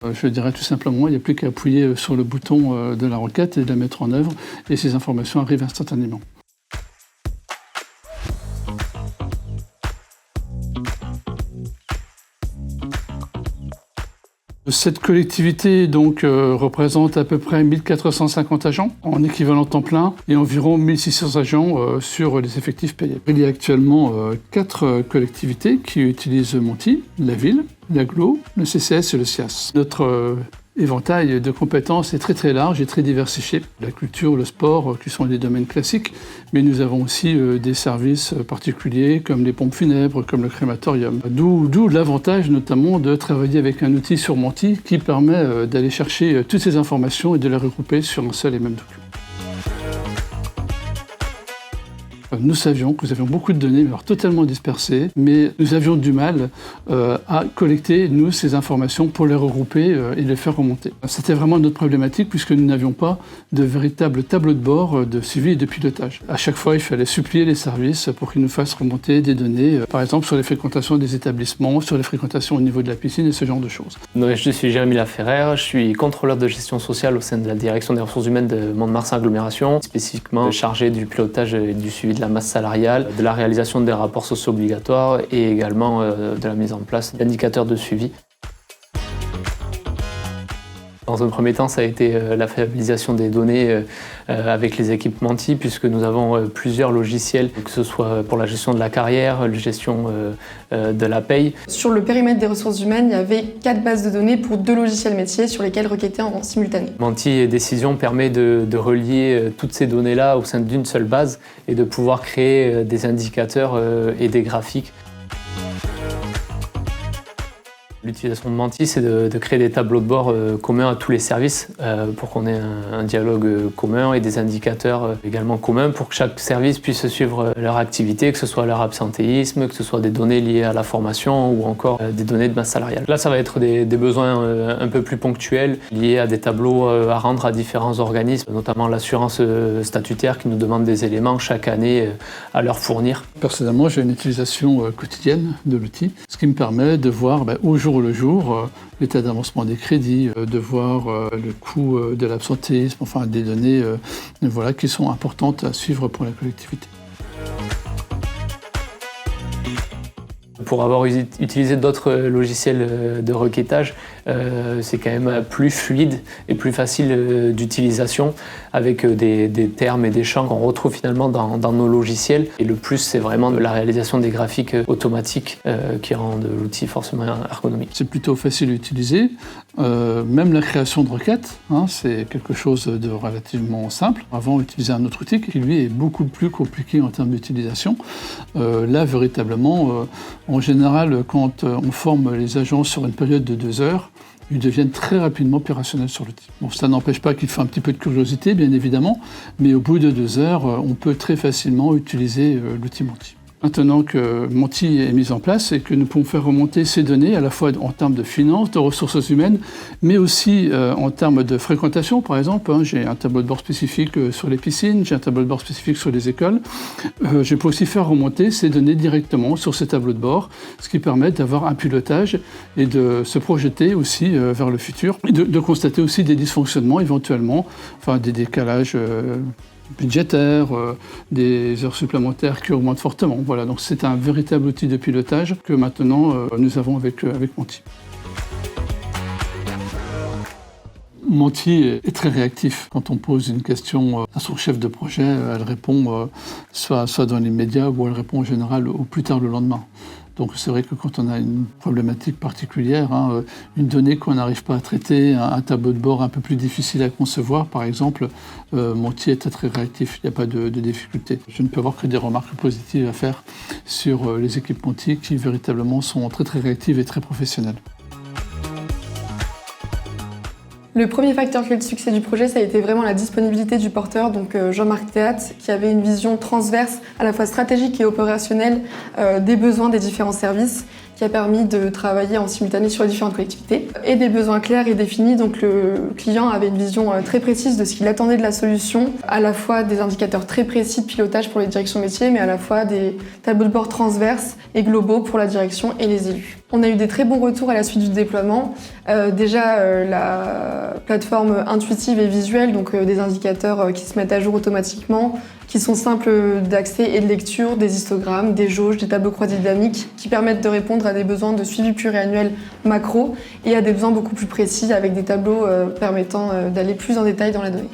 Je dirais tout simplement, il n'y a plus qu'à appuyer sur le bouton de la requête et de la mettre en œuvre, et ces informations arrivent instantanément. Cette collectivité représente à peu près 1450 agents en équivalent temps plein et environ 1600 agents sur les effectifs payés. Il y a actuellement 4 collectivités qui utilisent Monty, la ville, l'agglo, le CCS et le SIAS. Notre éventail de compétences est très très large et très diversifié. La culture, le sport, qui sont des domaines classiques, mais nous avons aussi des services particuliers comme les pompes funèbres, comme le crématorium. D'où l'avantage notamment de travailler avec un outil sur Monty qui permet d'aller chercher toutes ces informations et de les regrouper sur un seul et même document. Nous savions que nous avions beaucoup de données, mais totalement dispersées, mais nous avions du mal à collecter, nous, ces informations pour les regrouper et les faire remonter. C'était vraiment notre problématique puisque nous n'avions pas de véritable tableau de bord de suivi et de pilotage. À chaque fois, il fallait supplier les services pour qu'ils nous fassent remonter des données, par exemple sur les fréquentations des établissements, sur les fréquentations au niveau de la piscine et ce genre de choses. Je suis Jérémy Laferrère, je suis contrôleur de gestion sociale au sein de la direction des ressources humaines de Mont-de-Marsan Agglomération, spécifiquement chargé du pilotage et du suivi de la masse salariale, de la réalisation des rapports sociaux obligatoires et également de la mise en place d'indicateurs de suivi. Dans un premier temps, ça a été la fiabilisation des données avec les équipes Monty, puisque nous avons plusieurs logiciels, que ce soit pour la gestion de la carrière, la gestion de la paye. Sur le périmètre des ressources humaines, il y avait 4 bases de données pour 2 logiciels métiers sur lesquels requêter en simultané. Monty Décision permet de relier toutes ces données-là au sein d'une seule base et de pouvoir créer des indicateurs et des graphiques. L'utilisation de Monty, c'est de créer des tableaux de bord communs à tous les services pour qu'on ait un dialogue commun et des indicateurs également communs pour que chaque service puisse suivre leur activité, que ce soit leur absentéisme, que ce soit des données liées à la formation ou encore des données de masse salariale. Là, ça va être des besoins un peu plus ponctuels liés à des tableaux à rendre à différents organismes, notamment l'assurance statutaire qui nous demande des éléments chaque année à leur fournir. Personnellement, j'ai une utilisation quotidienne de l'outil, ce qui me permet de voir au jour le jour l'état d'avancement des crédits, de voir le coût de l'absentéisme, enfin des données qui sont importantes à suivre pour la collectivité. Pour avoir utilisé d'autres logiciels de requêtage, c'est quand même plus fluide et plus facile d'utilisation avec des termes et des champs qu'on retrouve finalement dans nos logiciels. Et le plus, c'est vraiment la réalisation des graphiques automatiques qui rendent l'outil forcément ergonomique. C'est plutôt facile à utiliser. Même la création de requêtes, c'est quelque chose de relativement simple. Avant, on utilisait un autre outil qui, lui, est beaucoup plus compliqué en termes d'utilisation. Là, véritablement, en général, quand on forme les agents sur une période de 2 heures, ils deviennent très rapidement opérationnels sur l'outil. Bon, ça n'empêche pas qu'il faut un petit peu de curiosité, bien évidemment, mais au bout de 2 heures, on peut très facilement utiliser l'outil Monty. Maintenant que Monty est mis en place et que nous pouvons faire remonter ces données à la fois en termes de finances, de ressources humaines, mais aussi en termes de fréquentation, par exemple. J'ai un tableau de bord spécifique sur les piscines, j'ai un tableau de bord spécifique sur les écoles. Je peux aussi faire remonter ces données directement sur ces tableaux de bord, ce qui permet d'avoir un pilotage et de se projeter aussi vers le futur, et de constater aussi des dysfonctionnements éventuellement, des décalages budgétaires, des heures supplémentaires qui augmentent fortement. Voilà, donc c'est un véritable outil de pilotage que maintenant nous avons avec Monty. Monty est très réactif. Quand on pose une question à son chef de projet, elle répond soit dans l'immédiat ou elle répond en général au plus tard le lendemain. Donc c'est vrai que quand on a une problématique particulière, une donnée qu'on n'arrive pas à traiter, un tableau de bord un peu plus difficile à concevoir, par exemple, Monty est très réactif, il n'y a pas de difficulté. Je ne peux avoir que des remarques positives à faire sur les équipes Monty qui véritablement sont très très réactives et très professionnelles. Le premier facteur clé de succès du projet, ça a été vraiment la disponibilité du porteur, donc Jean-Marc Théat, qui avait une vision transverse, à la fois stratégique et opérationnelle, des besoins des différents services, qui a permis de travailler en simultané sur les différentes collectivités, et des besoins clairs et définis. Donc le client avait une vision très précise de ce qu'il attendait de la solution, à la fois des indicateurs très précis de pilotage pour les directions métiers, mais à la fois des tableaux de bord transverses et globaux pour la direction et les élus. On a eu des très bons retours à la suite du déploiement. La plateforme intuitive et visuelle, donc des indicateurs qui se mettent à jour automatiquement, qui sont simples d'accès et de lecture, des histogrammes, des jauges, des tableaux croisés dynamiques, qui permettent de répondre à des besoins de suivi pluriannuel macro et à des besoins beaucoup plus précis avec des tableaux permettant d'aller plus en détail dans la donnée.